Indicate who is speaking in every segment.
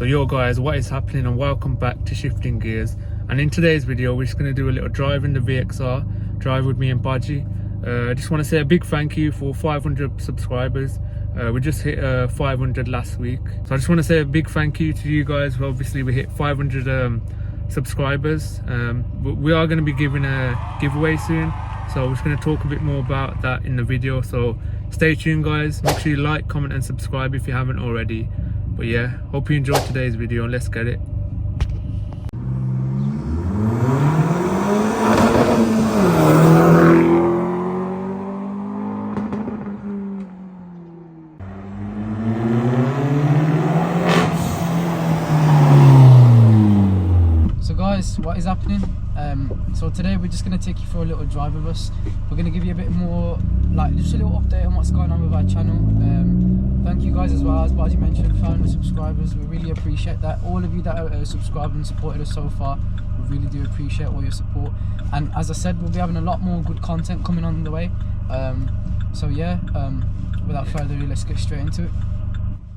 Speaker 1: So yo guys, what is happening, and welcome back to Shifting Gears. And in today's video we're just going to do a little drive in the VXR, drive with me and Baji. I just want to say a big thank you for 500 subscribers. We just hit 500 last week, so I just want to say a big thank you to you guys. Obviously we hit 500 subscribers. We are going to be giving a giveaway soon, so we're just going to talk a bit more about that in the video, so stay tuned guys. Make sure you like, comment and subscribe if you haven't already. But yeah, hope you enjoyed today's video and let's get it.
Speaker 2: So guys, what is happening? So today we're just going to take you for a little drive with us. We're going to give you a bit more, like just a little update on what's going on with our channel. Thank you guys as well, as Baji mentioned, 500 subscribers. We really appreciate that. All of you that are subscribed and supported us so far, we really do appreciate all your support. And as I said, we'll be having a lot more good content coming on the way. So yeah, without further ado, let's get straight into it.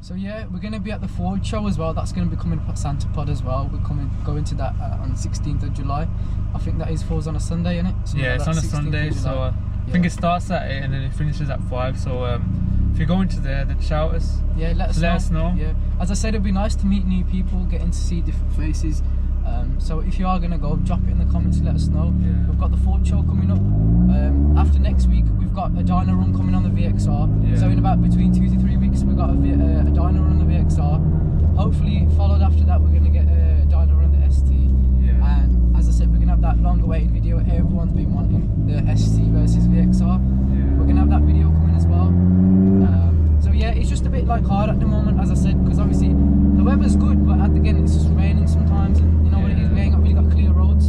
Speaker 2: So yeah, we're going to be at the Ford show as well. That's going to be coming up at Santa Pod as well. We're going to that on the 16th of July. I think that falls on a Sunday, isn't it?
Speaker 1: Yeah, it's on a Sunday, so I think it starts at 8 and then it finishes at 5. So if you're going to there, then shout us.
Speaker 2: Yeah, let us know. Yeah, as I said, it'd be nice to meet new people, getting to see different faces. So if you are going to go, drop it in the comments, let us know. Yeah. We've got the Ford show coming up. After next week, we've got a dyno run coming on the VXR. Yeah. So in about between 2 to 3 weeks, we've got a dyno run on the VXR. Hopefully, followed after that, we're going to get a dyno run on the ST. Yeah. And as I said, we're going to have that long-awaited video everyone's been wanting, the ST versus VXR. Yeah. We're going to have that video coming as well. So yeah, it's just a bit like hard at the moment, as I said, because obviously the weather's good, but again, it's just raining sometimes, and you know what it is, we ain't really got clear roads.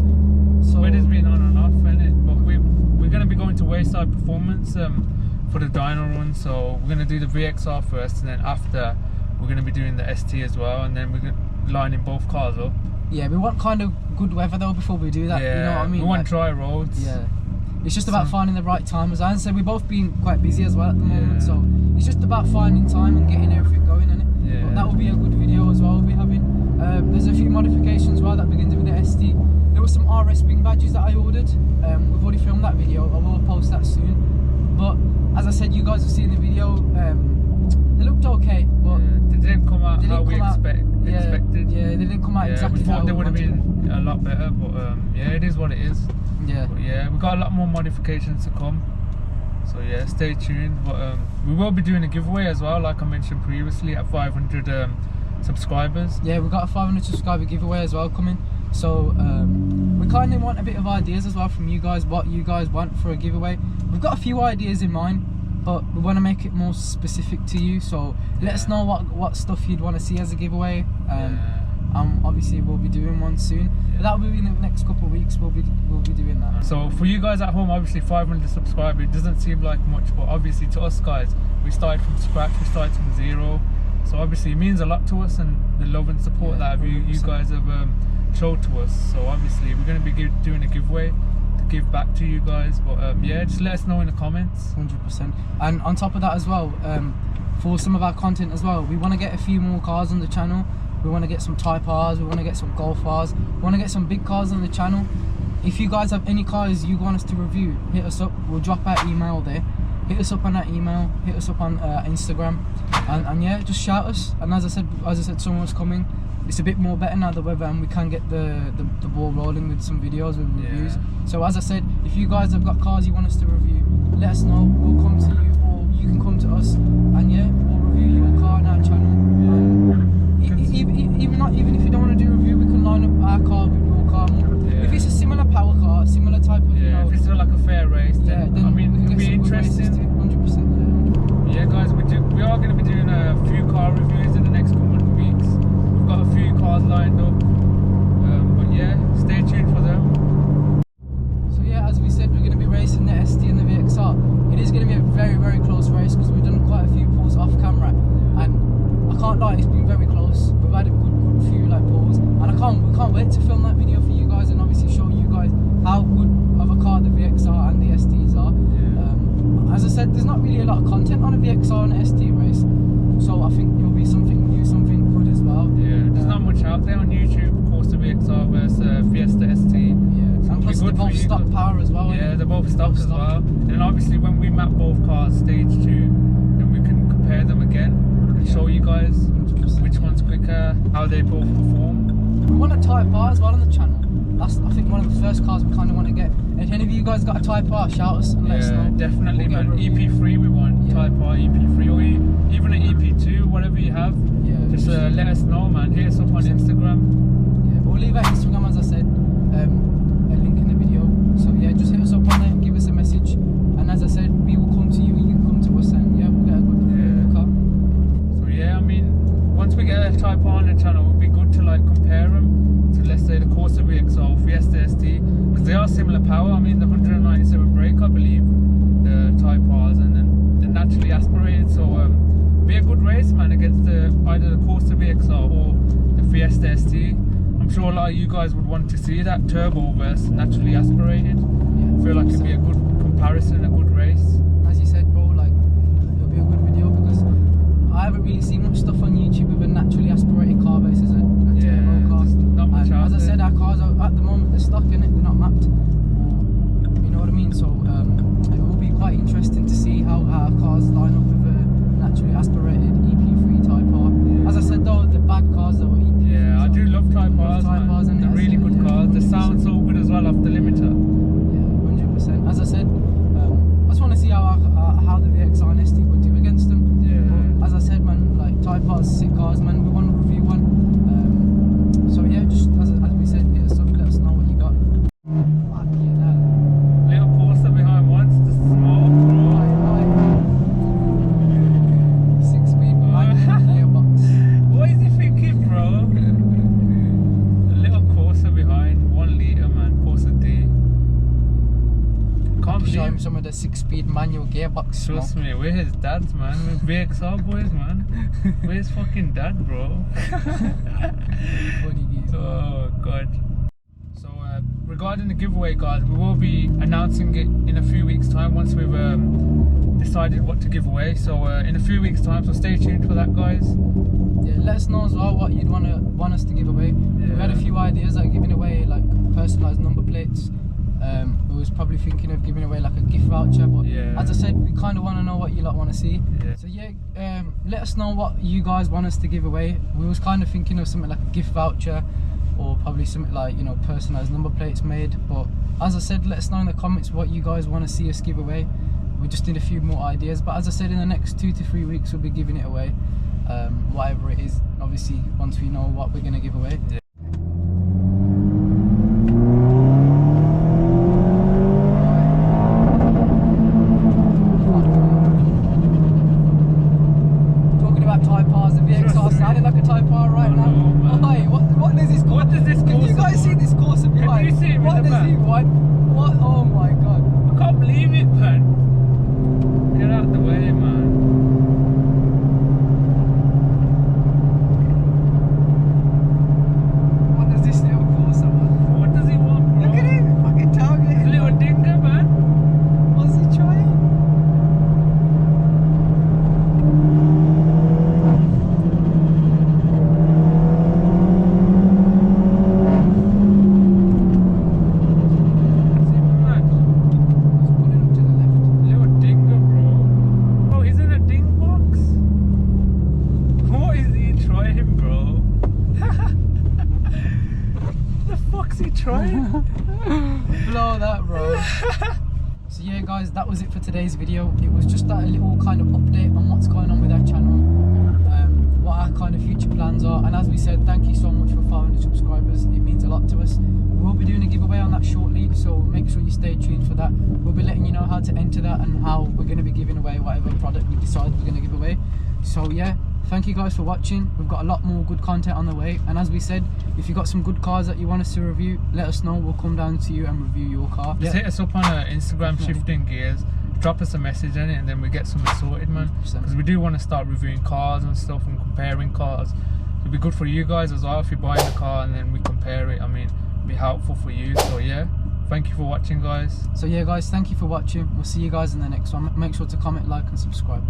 Speaker 2: So
Speaker 1: weather's been on and off, innit? But we're going to be going to Wayside Performance for the dyno run, so we're going to do the VXR first, and then after we're going to be doing the ST as well, and then we're going to lining both cars up. Yeah,
Speaker 2: we want kind of good weather though before we do that.
Speaker 1: Yeah,
Speaker 2: you know what I mean?
Speaker 1: We want dry roads.
Speaker 2: Yeah, it's just about finding the right time. As I said, we've both been quite busy as well at the moment, so it's just about finding time and getting everything going, innit? Yeah. But that will be a good video as well. We'll be having. There's a few modifications as well that we're going to do with the ST. There were some RS wing badges that I ordered. We've already filmed that video. I will post that soon. But as I said, you guys have seen the video. They looked okay, but
Speaker 1: they didn't come out how we expected.
Speaker 2: Yeah, they didn't come out exactly how we
Speaker 1: wanted. They would have been a lot better, but yeah, it is what it is.
Speaker 2: Yeah.
Speaker 1: But yeah, we've got a lot more modifications to come. So yeah, stay tuned. But we will be doing a giveaway as well, like I mentioned previously, at 500 subscribers.
Speaker 2: Yeah, we've got a 500 subscriber giveaway as well coming. So we kind of want a bit of ideas as well from you guys, what you guys want for a giveaway. We've got a few ideas in mind, but we want to make it more specific to you. So let us know what stuff you'd want to see as a giveaway. Obviously we'll be doing one soon. But that will be in the next couple of weeks. We'll be doing that.
Speaker 1: So for you guys at home, obviously 500 subscribers, it doesn't seem like much, but obviously to us guys, we started from scratch, we started from zero. So obviously it means a lot to us, and the love and support that you guys have showed to us. So obviously we're going to be doing a giveaway to give back to you guys. But yeah, just let us know in the comments.
Speaker 2: 100%. And on top of that as well, for some of our content as well, we want to get a few more cars on the channel. We want to get some Type R's, we want to get some Golf R's, we want to get some big cars on the channel. If you guys have any cars you want us to review, hit us up. We'll drop our email there. Hit us up on that email, hit us up on Instagram, and yeah, just shout us. And as I said, summer's coming. It's a bit more better now, the weather, and we can get the ball rolling with some videos, with reviews. So as I said, if you guys have got cars you want us to review, let us know. We'll come to you, or you can come to us, and yeah, we'll review your car on our channel. Even if you don't want to do a review, we can line up our car with your car. If it's a similar power car, similar type of, you know,
Speaker 1: if it's like a fair race, then I mean, it could be interesting.
Speaker 2: 100%.
Speaker 1: Yeah, guys, we are going to be doing a few car reviews in the next couple of weeks. We've got a few cars lined up, but yeah, stay tuned for them.
Speaker 2: So yeah, as we said, we're going to be racing the ST and the VXR. It is going to be a very, very close race because we've done quite a few pulls off camera, and I can't lie, it's been very close. We've had a good few like pulls, and we can't wait to film that video for you guys and obviously show you guys how good of a car the VXR and the STs are. As I said, there's not really a lot of content on a VXR and ST race, so I think it'll be something new, something good as well.
Speaker 1: Yeah, there's not stock as well. And obviously when we map both cars stage 2, then we can compare them again and show you guys
Speaker 2: 100%.
Speaker 1: which one's quicker, how they both perform.
Speaker 2: We want a Type R as well on the channel. That's, I think, one of the first cars we kind of want to get. If any of you guys got a Type R, shout us and let us know.
Speaker 1: Definitely,
Speaker 2: We'll get a
Speaker 1: man.
Speaker 2: review.
Speaker 1: EP3 we want,
Speaker 2: Yeah.
Speaker 1: Type R, EP3, or even an EP2, whatever you have.
Speaker 2: Yeah,
Speaker 1: Just let us know, man. Hit us up on Instagram.
Speaker 2: yeah, we'll leave our Instagram, as I said, a link in the video. So yeah, just hit us up on there, give us a message, and as I said, we will come to you, you can come to us, and yeah, we'll get a good review of the car.
Speaker 1: So yeah, I mean, once we get a Type R on the channel, it would be good to like compare them to, let's say, the Corsa VXR or Fiesta ST, because they are similar power. I mean, the 197 brake, I believe, the Type Rs, and then they're naturally aspirated. So be a good race, man, against either the Corsa VXR or the Fiesta ST. I'm sure a lot of you guys would want to see that turbo versus naturally aspirated.
Speaker 2: Yeah,
Speaker 1: I feel like it'd be a good comparison, a good race.
Speaker 2: as you said, bro, like, it'll be a good video because I haven't really seen much stuff on YouTube with a naturally aspirated car versus a turbo car.
Speaker 1: just not much
Speaker 2: And
Speaker 1: out
Speaker 2: as I
Speaker 1: there.
Speaker 2: said, our cars are at the moment they're stuck in it, they're not mapped. Or, you know what I mean? So it will be quite interesting to see how our cars line up with a naturally aspirated EP3 Type R.
Speaker 1: Yeah.
Speaker 2: As I said though, the bad cars though are EP3s.
Speaker 1: Yeah, I do love Type
Speaker 2: Love
Speaker 1: Rs,
Speaker 2: Type
Speaker 1: man.
Speaker 2: Rs, and
Speaker 1: They're
Speaker 2: that's
Speaker 1: really
Speaker 2: it,
Speaker 1: good
Speaker 2: yeah,
Speaker 1: cars. They
Speaker 2: 100%.
Speaker 1: sound so good as well off the limiter.
Speaker 2: Yeah, 100%. As I said, I just want to see how the VXR and ST would do against them.
Speaker 1: Yeah.
Speaker 2: But as I said, man, like Type R's sick cars, man. We want to review one. So yeah, just as we said, hit us up, let us know what you got. Fucking hell.
Speaker 1: Little Corsa behind once, the smoke, bro.
Speaker 2: 6-speed manual gearbox.
Speaker 1: What is he thinking, bro? A little Corsa behind, 1 litre, man. Corsa D. Can't
Speaker 2: Show him
Speaker 1: believe.
Speaker 2: some of the 6-speed manual gearbox.
Speaker 1: Trust me, we're his dads, man. We're VXR boys, man. We're his fucking dad, bro.
Speaker 2: Funny gears.
Speaker 1: Oh god. So regarding the giveaway, guys, we will be announcing it in a few weeks' time once we've decided what to give away. So in a few weeks' time, so stay tuned for that, guys.
Speaker 2: Yeah, let us know as well what you'd want us to give away. We had a
Speaker 1: Yeah.
Speaker 2: few ideas like giving away like personalised number plates. We was probably thinking of giving away like a gift voucher, but
Speaker 1: Yeah.
Speaker 2: as I said, we kind of want to know what you lot want to see.
Speaker 1: Yeah.
Speaker 2: So yeah, let us know what you guys want us to give away. We was kind of thinking of something like a gift voucher, or probably something like, you know, personalised number plates made. But as I said, let us know in the comments what you guys want to see us give away. We just need a few more ideas, but as I said, in the next 2 to 3 weeks we'll be giving it away, whatever it is. Obviously, once we know what we're gonna give away.
Speaker 1: Yeah.
Speaker 2: Talking about Type Rs, the VXR sounding like a Type R right
Speaker 1: Oh,
Speaker 2: now.
Speaker 1: no, man.
Speaker 2: Oi, what does this?
Speaker 1: What does this
Speaker 2: Can you
Speaker 1: Corsa
Speaker 2: guys see
Speaker 1: want?
Speaker 2: this Corsa behind?
Speaker 1: you see him in
Speaker 2: What
Speaker 1: the
Speaker 2: does he
Speaker 1: back?
Speaker 2: want? What? Oh my god!
Speaker 1: I can't believe it, man. Get out the way, man.
Speaker 2: What does this little Corsa want?
Speaker 1: What does he want, bro?
Speaker 2: Look at him, fucking targeting.
Speaker 1: Little dinger, man.
Speaker 2: What's he trying?
Speaker 1: Is he mad?
Speaker 2: He's pulling up to the left.
Speaker 1: Little dinger, bro. Oh, he's in a ding box. What is he trying, bro? The fuck's he trying?
Speaker 2: Blow that, bro. So yeah, guys, that was it for today's video. It was just that a little kind of update on what's going on with our channel, what our kind of future plans are, and as we said, thank you so much for 500 subscribers. It means a lot to us. We will be doing a giveaway on that shortly, so make sure you stay tuned for that. We'll be letting you know how to enter that and how we're going to be giving away whatever product we decide we're going to give away. So yeah, thank you guys for watching. We've got a lot more good content on the way, and as we said, if you've got some good cars that you want us to review, let us know. We'll come down to you and review your car.
Speaker 1: Just hit us up on Instagram, Shifting Gears. Drop us a message in it, and then we get something sorted, man.
Speaker 2: 100%.
Speaker 1: Because we do want to start reviewing cars and stuff and comparing cars. It'll be good for you guys as well if you're buying a car and then we compare it. I mean, it'll be helpful for you. So yeah, thank you for watching, guys.
Speaker 2: So yeah, guys, thank you for watching. We'll see you guys in the next one. Make sure to comment, like and subscribe.